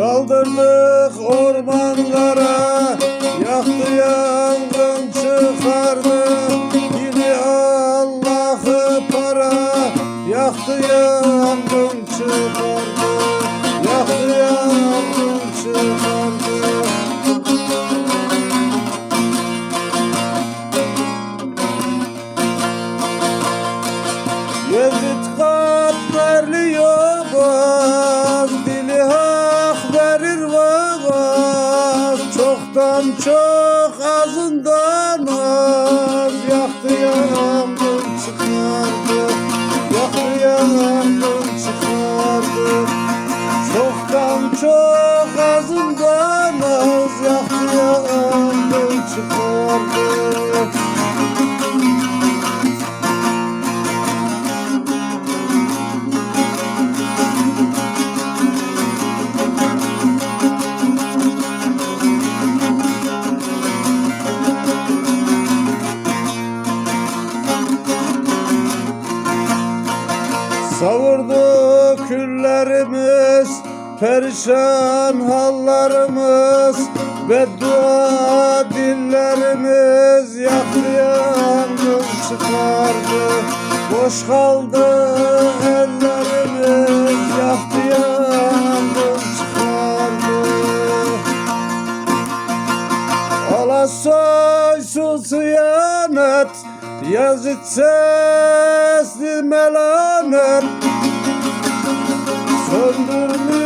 Saldırdık ormanlara, yaktı yangın çıkardı. Yine Allah'ı para, yaktı yangın çıkardı. Yaktı yangın çıkardı. Yezid katmerli yobaz, dili hak verir vaaz. Çoktan çok azından az, yaktı yangın çıkardı. Yaktı yangın çıkardı. Çoktan çok azından az, yaktı yangın çıkardı. Savurdu küllerimiz, perişan hallarımız, beddua dillerimiz, yaktı yangın çıkardı. Boş kaldı ellerimiz, yaktı yangın çıkardı. Alasoy sus yanet, Yazıt sesli melanet, söndürmüş